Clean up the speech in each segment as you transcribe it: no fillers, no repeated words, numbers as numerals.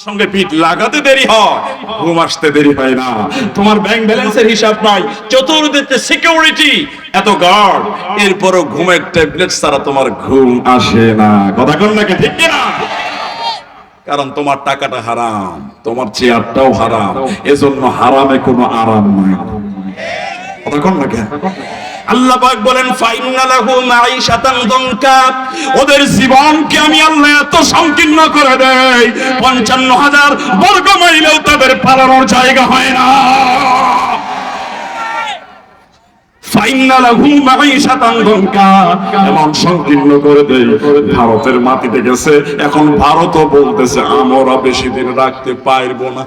সঙ্গে পিঠ লাগাতে দেরি হয়, ঘুম আসতে দেরি হয় না। তোমার ব্যাংক ব্যালেন্সের হিসাব নাই, চতুর্দিকে সিকিউরিটি, এত গার্ড, এরপরও ঘুমের ট্যাবলেট ছাড়া তোমার ঘুম আসে না। কথা কোন নাকি ঠিক কিনা? কারণ তোমার টাকাটা হারাম, তোমার চেয়ারটাও হারাম, এজন্য হারামে কোনো আরাম নাই। কথা কোন নাকি? আল্লাহ পাক বলেন ফাইন্না লাহু মাঈশাতান দানকা, ওদের জীবনকে আমি আল্লাহ এত সংকীর্ণ করে দেই ৫৫,০০০ বর্গ মাইলেও তাদের পালানোর জায়গা হয় না। ফাইন্না লাহু মাঈশাতান দানকা, এমন সংকীর্ণ করে দেই, ভারতের মাটিতে গেছে, এখন ভারতও বলতেছে আমরা বেশি দিন রাখতে পারবো না।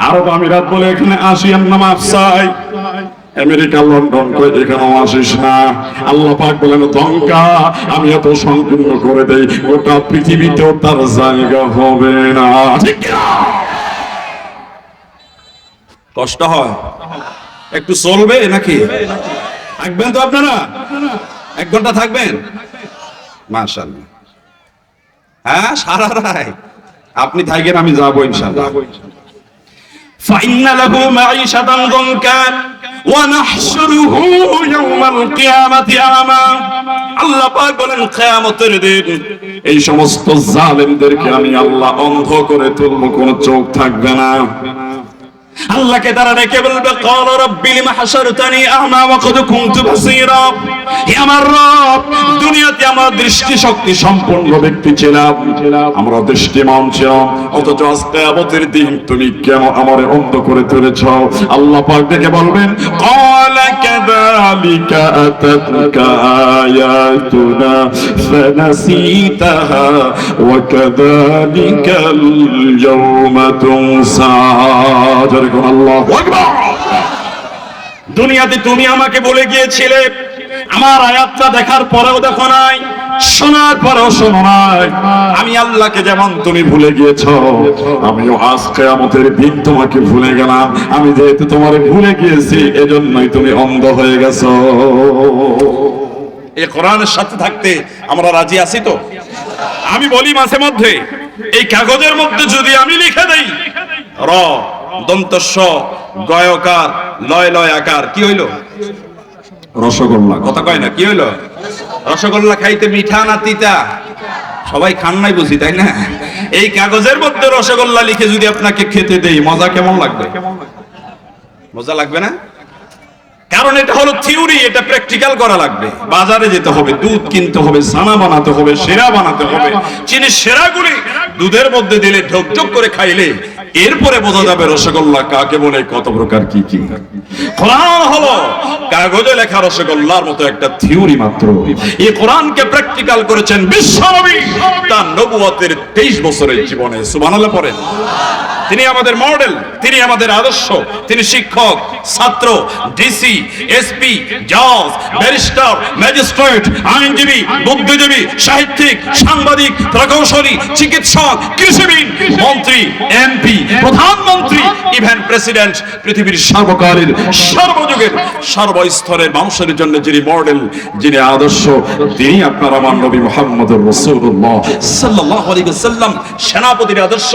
আরব আমিরাত বলে এখানে আসিয়ান নামাজ চাই, আমেরিকা লন্ডন কই এখানেও আসিস না। আল্লাহ পাক বলেন দঙ্কা আমি এত সংকীর্ণ করে দেই, গোটা পৃথিবীতেও তার জায়গা হবে না। ঠিক না? কষ্ট হয়, একটু চলবে নাকি? থাকবেন তো আপনারা? 1 ঘন্টা থাকবেন? মাশাআল্লাহ। হ্যাঁ, সারা রাত আপনি থাকেন, আমি যাবো ইনশাআল্লাহ। ফাইন্না লাহু মাঈশাতান দানকা ওয়া নাহশুরুহু ইয়াওমাল কিয়ামাতি আমা। আল্লাহ পাক বলেন কিয়ামতের দিন এই সমস্ত জালেমদেরকে আমি আল্লাহ অন্ধ করে তুলব, কোনো চোখ থাকবে না। আল্লাহকে তারা ডেকে বলবে ক্বালা রাব্বি লিমা হাশারতানি আ'মা ওয়া ক্বাদ কুনতু বাসীরা, হে আমার রব, দুনিয়াতে আমরা দৃষ্টি শক্তি সম্পন্ন ব্যক্তি ছিলাম, আমরা দৃষ্টিমান ছিলাম, অথচ আজ কিয়ামতের দিন তুমি কেন আমারে অন্ধ করে তুলেছো? আল্লাহ পাক ডেকে বলবেন ক্বালা কাযালিকা আতাতকা আয়াতুনা ফানাসিতাহা ওয়া কাযালিকাল ইয়াওমা তুনসা। আল্লাহু আকবার। দুনিয়াতে তুমি আমাকে বলে গিয়েছিলে, আমার আয়াতটা দেখার পরেও দেখো নাই, শোনার পরেও শোনো নাই। আমি আল্লাহকে যেমন তুমি ভুলে গিয়েছো, আমিও আজ কিয়ামতের দিন তোমাকে ভুলে গেলাম। আমি যেহেতু তোমারে ভুলে গিয়েছি, এজন্যই তুমি অন্ধ হয়ে গেছো। এই কোরআনের সাথে থাকতে আমরা রাজি আছি তো? আমি বলি মাঝে মধ্যে, এই কাগজের মধ্যে যদি আমি লিখে দেই র দন্তস্ব গয়কার লয় লয় আকার, কি হইল? রসগোল্লা। কথা কয় না, কি হইল? রসগোল্লা খাইতে মিঠা না তিতা? সবাই খান নাই বুঝি, তাই না? এই কাগজের মধ্যে রসগোল্লা লিখে যদি আপনাকে খেতে দেই, মজা কেমন লাগবে? মজা লাগবে না? কারণ এটা হলো থিওরি, এটা প্র্যাকটিক্যাল করা লাগবে। বাজারে যেতে হবে, দুধ কিনতে হবে, ছানা বানাতে হবে, সেরা বানাতে হবে। চিনি সেরাগুলি দুধের মধ্যে দিলে ঢোক ঢোক করে খাইলে এরপরে বোঝা যাবে রসগোল্লা কাকে বলে, কত প্রকার কি কি। কোরআন হলো কাগজে লেখা রসগোল্লার মতো একটা থিওরি মাত্র। এই কোরআনকে প্র্যাকটিক্যাল করেছেন বিশ্বনবী তার নবুয়তের 23 বছরের জীবনে। সুবহানাল্লাহ পড়েন। তিনি আমাদের মডেল, তিনি আমাদের আদর্শ, তিনি শিক্ষক, ছাত্র, ডিসি, এসপি, জজ, ব্যারিস্টার, ম্যাজিস্ট্রেট, আইনজীবী, বুদ্ধিজীবী, সাহিত্যিক, সাংবাদিক, প্রকৌশলী, চিকিৎসক, কৃষিবিদ, মন্ত্রী, এমপি, প্রধানমন্ত্রী, ইভেন প্রেসিডেন্ট, পৃথিবীর সর্বকালের সর্বযুগের সর্বস্তরের মানুষের জন্য যিনি মডেল, যিনি আদর্শ, তিনি আপনার আমার নবী মুহাম্মদুর রাসূলুল্লাহ সাল্লাল্লাহু আলাইহি ওয়াসাল্লাম। সেনাপতির আদর্শ,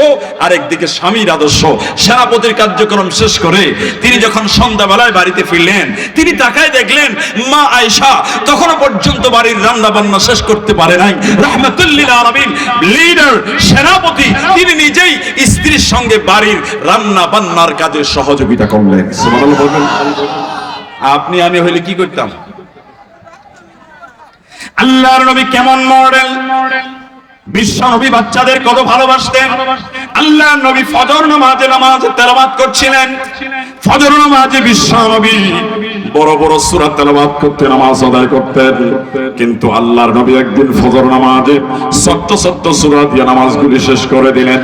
আরেকদিকে স্বামীর আদর্শ। সেনাপতির কার্যক্রম শেষ করে তিনি যখন সন্ধ্যাবেলায় বাড়িতে ফিরলেন, তিনি তাকায় দেখলেন মা আয়েশা তখনও পর্যন্ত বাড়ির রান্না বান্না শেষ করতে পারে নাই। রাহমাতুল লিল আলামিন, লিডার, সেনাপতি, তিনি নিজেই স্ত্রীর সঙ্গে বাড়ির রান্না বান্নার কাজে সহযোগিতা করলেন। সুবহানাল্লাহ বলবেন। আপনি আমি হইলে কি করতাম? আল্লাহর নবী কেমন মডেল! বিশ্ব নবী বাচ্চাদের কত ভালোবাসতেন। আল্লাহ নবী ফজর নামাজে নামাজ তেলাওয়াত করছিলেন। ফজর নামাজে বিশ্ব নবী বড় বড় সূরা তেলাওয়াত করতে নামাজ আদায় করতেন, কিন্তু আল্লাহর নবী একদিন ফজর নামাজে ছোট্ট ছোট্ট সূরা দিয়ে নামাজগুলি শেষ করে দিলেন।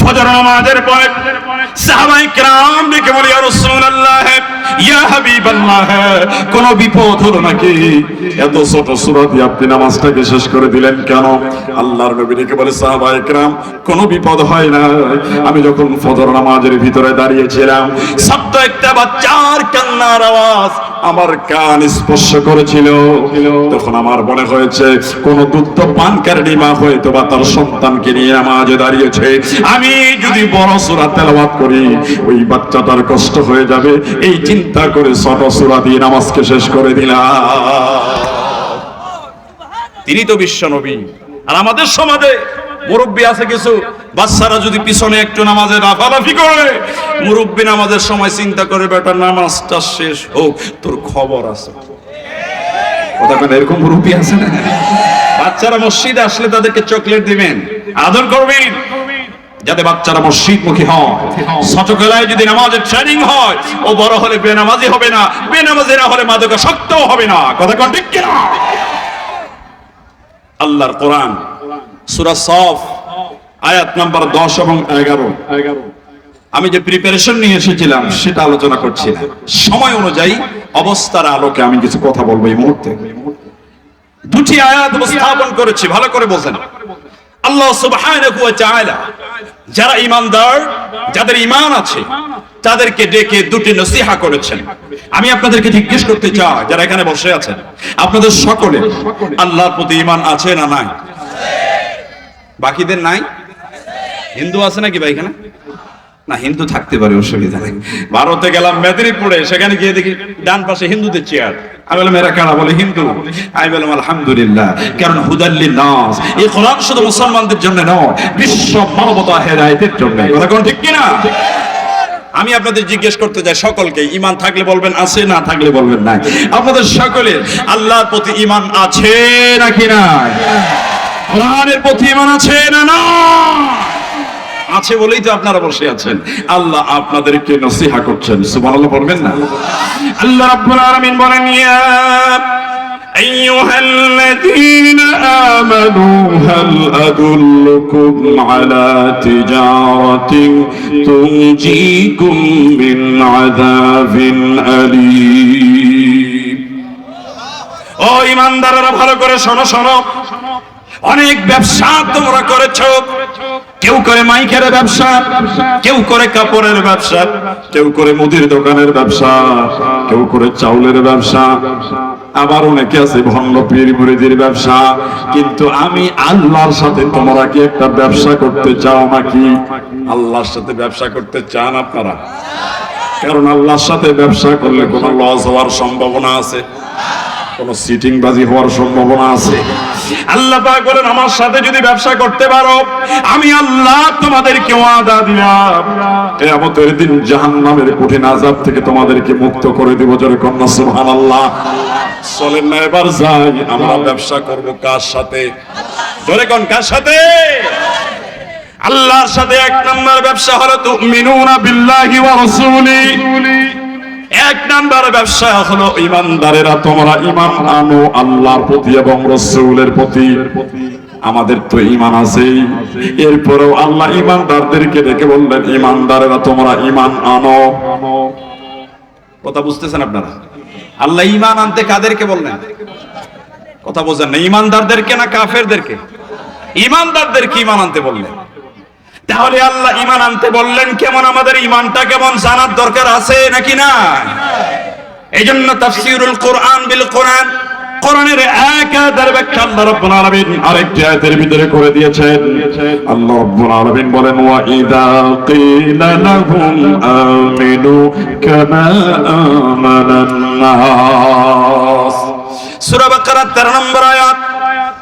ফজর নামাজের পরে সাহাবায়ে কেরাম ডেকে বলে, ইয়া রাসূলুল্লাহ, ইয়া হাবিবাল্লাহ, কোন বিপদ হলো নাকি? এত ছোট সূরা দিয়ে আপনি নামাজটাকে শেষ করে দিলেন কেন? আল্লাহর নবী ডেকে বলে, সাহাবায়ে কেরাম, কোনো বিপদ হয় না। আমি যখন ফজর নামাজের ভিতরে দাঁড়িয়েছিলাম, ছোট্ট একটা বাচ্চার কান্নার আওয়াজ আমার কান স্পর্শ করেছিল। তখন আমার মনে হয়েছে কোন দুধ পানকারী মা হয়তো বা তার সন্তানকে নিয়ে নামাজে দাঁড়িয়েছে, আমি যদি বড় সূরা তেলাওয়াত করি ওই বাচ্চাটার কষ্ট হয়ে যাবে, এই চিন্তা করে ছোট সূরা দিয়ে নামাজকে শেষ করে দিলাম। তিনি তো বিশ্ব নবী। আর আমাদের সমাজে মুরব্বী আছে কিছু, বাচ্চারা যদি পিছনে একটু নামাজে লাফালাফি করে, মুরব্বী নামাজের সময় চিন্তা করে বেটা নামাজটা শেষ হোক, তোর খবর আছে। কথা কেন, এরকম মুরব্বী আছে না? বাচ্চারা মসজিদে আসলে তাদেরকে চকলেট দিবেন, আদর করবেন, যাতে বাচ্চারা মসজিদমুখী হয়। ছোটবেলায় যদি নামাজের ট্রেনিং হয়, ও বড় হলে বেনামাজি হবে না, বেনামাজি না হলে মাদকাসক্তও হবে না। কথা কোন ঠিক কিনা? আল্লাহর কোরআন সূরা সফ আয়াত নাম্বার 10 এবং 11, আমি যে প্রিপারেশন নিয়ে এসেছিলাম সেটা আলোচনা করছি না, সময় অনুযায়ী অবস্থার আলোকে আমি কিছু কথা বলবো। এই মুহূর্তে দুটি আয়াত উপস্থাপন করেছি, ভালো করে বোঝেন। আল্লাহ সুবহানাহু ওয়া তাআলা যারা ঈমানদার, যাদের ঈমান আছে, তাদেরকে ডেকে দুটি নসিহা করেছেন। আমি আপনাদেরকে জিজ্ঞেস করতে চাই, যারা এখানে বসে আছেন, আপনাদের সকলে আল্লাহর প্রতি ঈমান আছে না নাই? বাকিদের নাই? হিন্দু আছে নাকি ভাই এখানে? না, হিন্দু থাকতে পারে, অসুবিধা নেই। ভারতে গেলাম মেদিনীপুরে, সেখানে গিয়ে দেখি ডান পাশে হিন্দুদের চেয়ার। আমি বললাম এরা কারা? বলে হিন্দু। আমি বললাম আলহামদুলিল্লাহ, কারণ হুদাল্লিন নাস, এই কোরআন শুধু মুসলমানদের জন্য নয়, বিশ্ব মানবতা হেদায়েতের জন্য। কথা কোন ঠিক কিনা? আমি আপনাদের জিজ্ঞেস করতে চাই সকলকে, ঈমান থাকলে বলবেন আছে, না থাকলে বলবেন নাই। আপনাদের সকলের আল্লাহর প্রতি ঈমান আছে নাকি নাই? কোরআনের প্রতি ঈমান আছে না না? আছে বলেই তো আপনারা বসে আছেন। আল্লাহ আপনাদেরকে নসিহা করছেন, সুবহানাল্লাহ বলবেন না? আল্লাহ রাব্বুল আলামিন বলেন, ইয়া আইয়ুহাল্লাযীনা আমানু হাল আদুল্লুকুম আলা তিজারাতিন তুনজিকুম মিন আযাবিন আলীম। ও ঈমানদাররা, ভালো করে শোনো শোনো। অনেক ব্যবসা তোমরা করেছো, কেউ করে মাইকের ব্যবসা, কেউ করে কাপড়ের ব্যবসা, কেউ করে মুদির দোকানের ব্যবসা, কেউ করে চাউলের ব্যবসা, আবার অনেকে আছে ভণ্ড পীর মুরিদের ব্যবসা। কিন্তু আমি আল্লাহর সাথে, তোমরা কি একটা ব্যবসা করতে চাও নাকি? আল্লাহর সাথে ব্যবসা করতে চান আপনারা? কারণ আল্লাহর সাথে ব্যবসা করলে কোনো লস হওয়ার সম্ভাবনা আছে, কোন সিটিং বাজি হওয়ার সম্ভাবনা আছে। আল্লাহ পাক বলেন, আমার সাথে যদি ব্যবসা করতে পারো, আমি আল্লাহ তোমাদেরকে ওয়াদা দিলাম, কিয়ামতের দিন জাহান্নামের কঠিন আযাব থেকে তোমাদেরকে মুক্ত করে দেব। জোরে কন্যা সুবহানাল্লাহ। চলেন না এবার যাই, আমরা ব্যবসা করব কার সাথে? জোরে কোন, কার সাথে? আল্লাহর সাথে। এক নম্বর ব্যবসা হলো তুমিনুনা বিল্লাহি ওয়া রাসূলিহি। এক নাম্বার ব্যবসা হলো ঈমানদারেরা তোমরা ঈমান আনো আল্লাহর প্রতি এবং রাসূলের প্রতি। আমাদের তো ঈমান আছে, এরপরেও আল্লাহ ঈমানদারদেরকে ডেকে বললেন, ঈমানদারেরা তোমরা ঈমান আনো। কথা বুঝতেছেন আপনারা? আল্লাহ ঈমান আনতে কাদেরকে বললেন? কথা বোঝেন না? ঈমানদারদেরকে না কাফেরদেরকে? ঈমানদারদেরকে ঈমান আনতে বললেন। তাহলে আল্লাহ ঈমান আনতে বললেন কেমন? আমাদের ঈমানটা কেমন জানার দরকার আছে নাকি না? এইজন্য তাফসীরুল কোরআন বিল কোরআন, কোরআনের এক আয়াতের ব্যাখ্যা আল্লাহ রাব্বুল আলামিন আরেকটি আয়াতের ভিতরে করে দিয়েছেন। আল্লাহ রাব্বুল আলামিন বলেন, ওয়া ইযা কিলা লাহুম আমিনু কামা আমানান নাস। সূরা বাকারা 13 নম্বর আয়াত।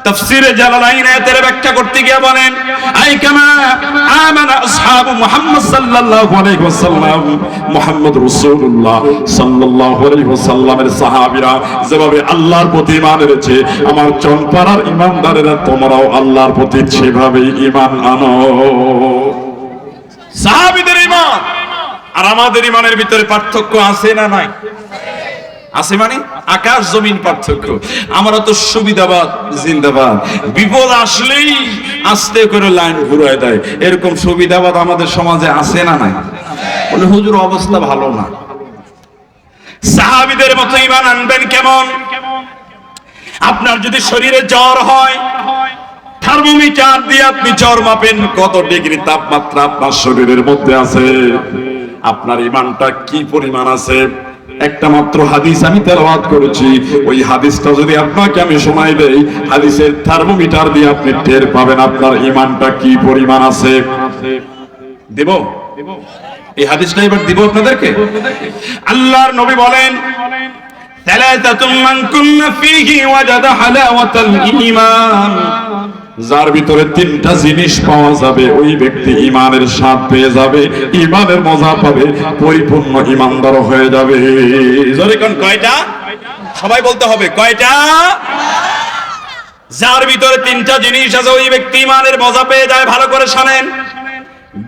তাফসীরে জালালাইন আয়াতের ব্যাখ্যা করতে গিয়ে বলেন, আই কামা আমানা আসহাবু মুহাম্মদ সাল্লাল্লাহু আলাইহি ওয়াসাল্লাম, মুহাম্মদ রাসূলুল্লাহ সাল্লাল্লাহু আলাইহি ওয়াসাল্লামের সাহাবীরা যেভাবে আল্লাহর প্রতি ঈমান এনেছে, আমার চনপাড়ার ঈমানদারেরা তোমরাও আল্লাহর প্রতি সেভাবেই ঈমান আনো। সাহাবীদের ঈমান আর আমাদের ঈমানের ভিতরে পার্থক্য আছে না নাই? আছে মানে আকাশ জমিন পার্থক্য। আমরা তো সুবিধাবাদ জিন্দাবাদ, বিপদ আসলেই আস্তে করে লাইন ঘুরায় দেয়, এরকম সুবিধাবাদ আমাদের সমাজে আছে না নাই? বলে হুজুর অবস্থা ভালো না। সাহাবীদের মতো ঈমান আনবেন কেমন? আপনার যদি শরীরে জ্বর হয়, থার্মোমিটার দিয়ে আপনি জ্বর মাপেন কত ডিগ্রি তাপমাত্রা আপনার শরীরের মধ্যে আছে, আপনার ঈমানটা কি পরিমাণ আছে একটা মাত্র হাদিস আমি তেলাওয়াত করেছি, ওই হাদিসটা যদি আপনাকে আমি শোনাই দেই, হাদিসের থার্মোমিটার দিয়ে আপনি টের পাবেন আপনার ঈমানটা কি পরিমাণ আছে। দেব এই হাদিসটা এবার দিব আপনাদেরকে। আল্লাহর নবী বলেন, সালাসাতুম মান কুন্না ফীহি ওয়াজাদা হালাওয়াতাল ঈমান, যার ভিতরে তিনটা জিনিস পাওয়া যাবে ওই ব্যক্তি ঈমানের স্বাদ পেয়ে যাবে, ঈমানের মজা পাবে, পরিপূর্ণ ঈমানদার হয়ে যাবে। জোরে কোন কয়টা? সবাই বলতে হবে কয়টা? যার ভিতরে তিনটা জিনিস আছে ওই ব্যক্তি ঈমানের মজা পেয়ে যায়। ভালো করে শুনেন,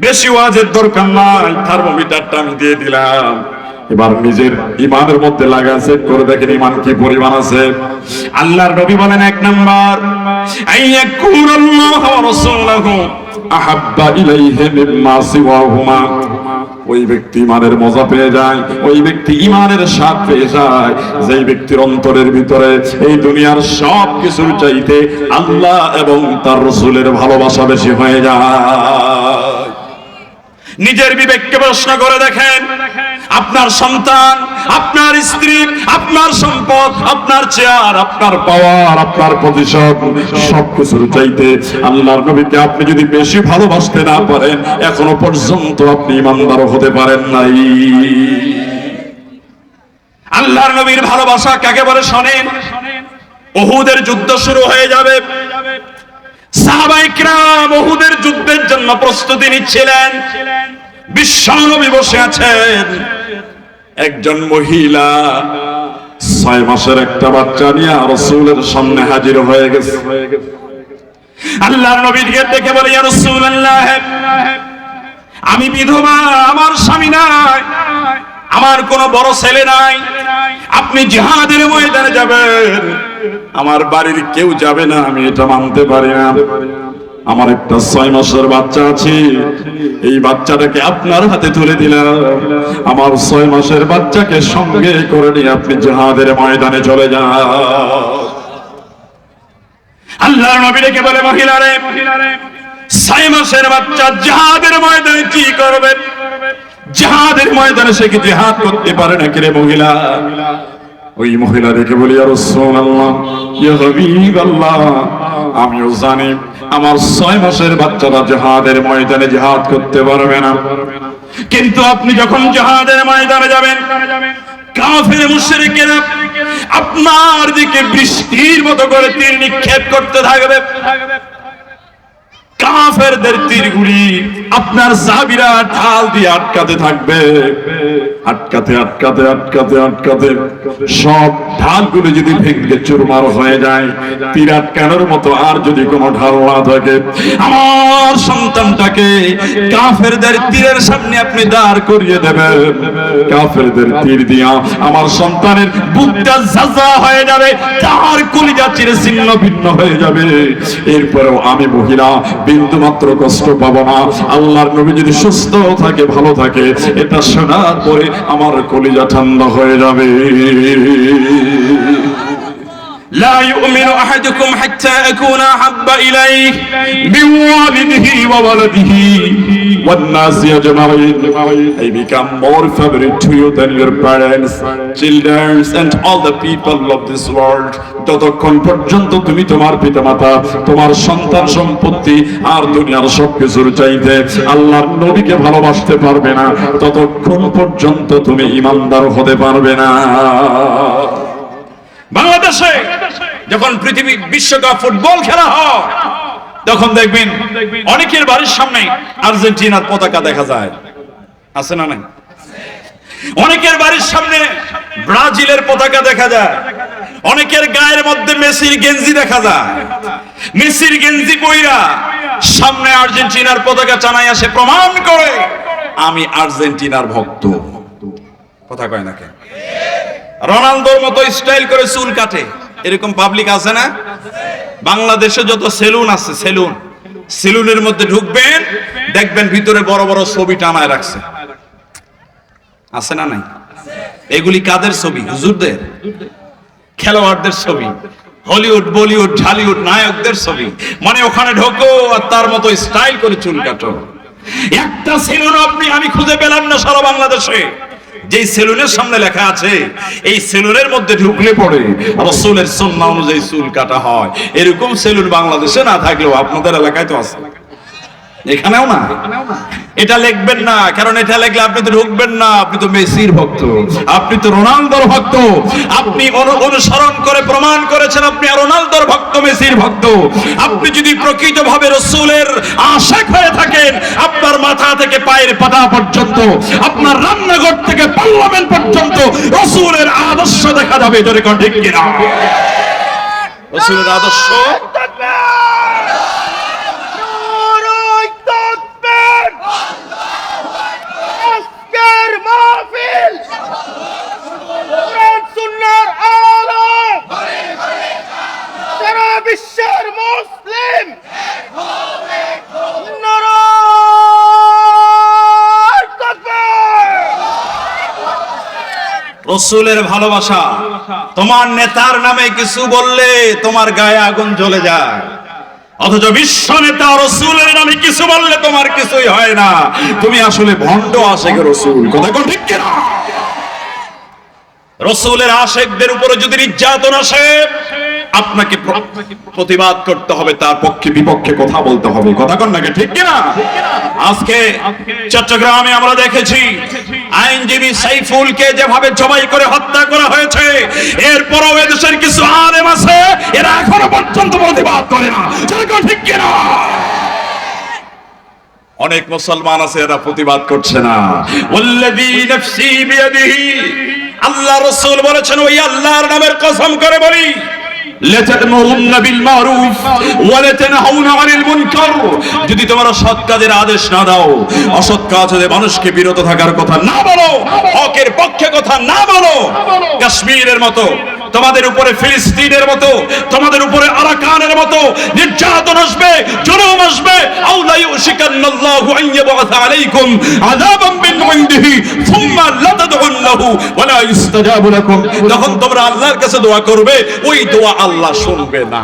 বেশি ওয়াজের দরকার নাই, থার্মোমিটারটা আমি দিয়ে দিলাম, এবার নিজের ঈমানের মধ্যে লাগা চেক করে দেখেন ঈমান কি পরিমাণ আছে। আল্লাহর নবী বলেন, এক নাম্বার, আইয়াকুনাল্লাহু ওয়া রাসূলুহু আহাব্বা ইলাইহি মিম্মা সিওয়াহুমা, ওই ব্যক্তি ঈমানের মজা পেয়ে যায়, ওই ব্যক্তি ঈমানের স্বাদ পেয়ে যায় যেই ব্যক্তির অন্তরের ভিতরে এই দুনিয়ার সব কিছুর চাইতে আল্লাহ এবং তার রাসূলের ভালোবাসা বেশি হয়ে যায়। নিজের বিবেককে প্রশ্ন করে দেখেন, আপনার সন্তান, আপনার স্ত্রী, আপনার সম্পদ, আপনার চেয়ার, আপনার পাওয়ার, আপনার প্রতিশোধ, সবকিছুর চাইতে আল্লাহর নবীকে আপনি যদি বেশি ভালোবাসতে না পারেন, এখনো পর্যন্ত আপনি ঈমানদার হতে পারেন নাই। আল্লাহর নবীর ভালোবাসা কাকে বলে শোনেন। উহুদের যুদ্ধ শুরু হয়ে যাবে, সাহাবায়ে কিরাম উহুদের যুদ্ধের জন্য প্রস্তুতি নিচ্ছিলেন। বিশ্বনবী বসে আছেন, একজন মহিলা 6 মাসের একটা বাচ্চা নিয়ে রাসূলের সামনে হাজির হয়ে গেছে। আল্লাহর নবীকে দেখে বলে, ইয়া রাসূলুল্লাহ, আমি বিধবা, আমার স্বামী নাই, আমার কোনো বড় ছেলে নাই, আপনি জিহাদের ময়দানে যাবেন, আমার বাড়ির কেউ যাবে না, আমি এটা মানতে পারি না। আমার একটা 6 মাসের বাচ্চা আছে, এই বাচ্চাটাকে আপনার হাতে তুলে দিলাম, আমার 6 মাসের বাচ্চাকে সঙ্গে করে নিয়ে আপনি জিহাদের ময়দানে চলে যান। আল্লাহর নবী ডেকে বলে, মহিলারে, 6 মাসের বাচ্চা জিহাদের ময়দানে কি করবে? জিহাদের ময়দানে সে কি জিহাদ করতে পারে নাকি রে মহিলা? ওই মহিলা দেখে বলি, ইয়া রাসূলুল্লাহ, ইয়া হাবিবাল্লাহ, আমিও জানি আমার 6 মাসের বাচ্চারা জিহাদের ময়দানে জিহাদ করতে পারবে না, কিন্তু আপনি যখন জিহাদের ময়দানে যাবেন, কাফের মুশরিকেরা আপনার দিকে বৃষ্টির মতো করে তীর নিক্ষেপ করতে থাকবে। কাফেরদের তীরগুলি আপনার সাহাবীরা ঢাল দিয়ে আটকাতে থাকবে, আটকাতে আটকাতে আটকাতে আটকাতে সব ঢালগুলো যদি ভেঙে চুরমার হয়ে যায়, তীর আটকানোর মতো আর যদি কোনো ঢাল না থাকে, আমার সন্তানটাকে কাফেরদের তীরের সামনে আপনি দাঁড় করিয়ে দেবেন, কাফেরদের তীর দিয়া আমার সন্তানের বুকটা ঝাঁঝা হয়ে যাবে, তার কলিজা চিরে ছিন্ন ভিন্ন হয়ে যাবে, এরপরেও আমি মহিলা বিন্দু মাত্র কষ্ট পাবো না। আল্লাহর নবী যদি সুস্থ থাকে, ভালো থাকে, এটা শোনার পরে আমার কলিজা ঠান্ডা হয়ে যাবে। لا يؤمن أحدكم حتى أكون أحب إليه من والده وولده والناس أجمعين. I become more favorite to you than your parents, children and all the people of this world. যতক্ষণ পর্যন্ত তুমি তোমার পিতামাতা, তোমার সন্তান সম্পত্তি আর দুনিয়ার সবকিছুর চাইতে আল্লাহর নবীকে ভালোবাসতে পারবে না, ততক্ষণ পর্যন্ত তুমি ঈমানদার হতে পারবে না। বাংলাদেশে যখন পৃথিবী বিশ্বকাপ ফুটবল খেলা হয়, তখন দেখবেন অনেকের বাড়ির সামনে আর্জেন্টিনার পতাকা দেখা যায়, আছে না নাই? অনেকের বাড়ির সামনে ব্রাজিলের পতাকা দেখা যায়, অনেকের গায়ের মধ্যে মেসির গেঞ্জি দেখা যায়, মেসির গেঞ্জি পইরা সামনে আর্জেন্টিনার পতাকা টানাই আসে, প্রমাণ করে আমি আর্জেন্টিনার ভক্ত। কথা কয় না কেন? রোনালদোর মতো স্টাইল করে চুল কাটে, এরকম পাবলিক আছে না? বাংলাদেশে যত সেলুন আছে, সেলুনের মধ্যে ঢুকবেন, দেখবেন ভিতরে বড় বড় ছবি টানায় রাখছে, আছে না নাই? এগুলি কাদের ছবি? হুজুরদের, খেলোয়াড়দের ছবি, হলিউড, বলিউড, ঢালিউড নায়কদের ছবি। মানে ওখানে ঢোকো আর তার মতো স্টাইল করে চুল কাটো। একটা সেলুন আমি খুঁজে পেলাম না সারা বাংলাদেশে যেই সেলুনের সামনে লেখা আছে এই সেলুনের মধ্যে ঢুকলে পড়ে রাসূলের সুন্নাহ অনুযায়ী চুল কাটা হয়, এরকম সেলুন বাংলাদেশে না থাকলেও আপনাদের এলাকায় তো আছে, এখানেও না। এটা লিখবেন না, কারণ এটা লিখলে আপনি তো ঢুকবেন না। আপনি তো মেসির ভক্ত, আপনি তো রোনালদোর ভক্ত, আপনি অনুসরণ করে প্রমাণ করেছেন আপনি রোনালদোর ভক্ত, মেসির ভক্ত। আপনি যদি প্রকৃতভাবে রাসূলের আশিক হয়ে থাকেন, আপনার মাথা থেকে পায়ের পাতা পর্যন্ত, আপনার রান্নাঘর থেকে পার্লামেন্ট পর্যন্ত রাসূলের আদর্শ দেখা যাবে। জোরে কোন ঠিক কিনা? রাসূলের আদর্শ বিশ্বের মুসলিম রাসূলের ভালোবাসা। তোমার নেতার নামে কিছু বললে তোমার গায়ে আগুন জ্বলে যায়, অথচ বিশ্ব নেতা রাসূলের নামে কিছু বললে তোমার কিছুই হয় না। তুমি আসলে ভণ্ড আশিক রাসূল, কথা কোন ঠিক কিনা? রাসূলের আশিকদের উপরে যদি নির্যাতন আসে, আপনাকে প্রতিবাদ করতে হবে, তার পক্ষে বিপক্ষে কথা বলতে হবে, কথা কোন নাকি ঠিক কিনা? আজকে চট্টগ্রামে আমরা দেখেছি আইনজীবী সাইফুলকে যেভাবে জবাই করে হত্যা করা হয়েছে, এরপরও এদেশের কিছু আলেম আছে এরা এখনো পর্যন্ত প্রতিবাদ করে না, ঠিক কিনা? অনেক মুসলমান আছে এরা প্রতিবাদ করছে না। ওয়াল্লাযী নাফসি বিয়াদিহি, আল্লাহ রাসূল বলেছেন, ওই আল্লাহর নামের কসম করে বলি, লাতা'মুরুন্না বিল মারুফ ওয়া লাতানহাউনা আনিল মুনকার, যদি তোমরা সৎ কাজের আদেশ না দাও, অসৎ কাজ হতে মানুষকে বিরত থাকার কথা না বলো, হকের পক্ষে কথা না বলো, কাশ্মীরের মতো তোমাদের উপরে, ফিলিস্তিনের মতো তোমাদের উপরে, আরাকানের মতো নির্যাতন আসবে, জুলুম আসবে, আও লা ইউশিকান্নাল্লাহু আন ইয়াবআসা আলাইকুম আযাবাম মিন ইনদিহি সুম্মা লা তাদউন্নাহু ওয়া লা ইস্তাজাবু লাকুম, তখন তোমরা আল্লাহর কাছে দোয়া করবে, ওই দোয়া আল্লাহ শুনবে না।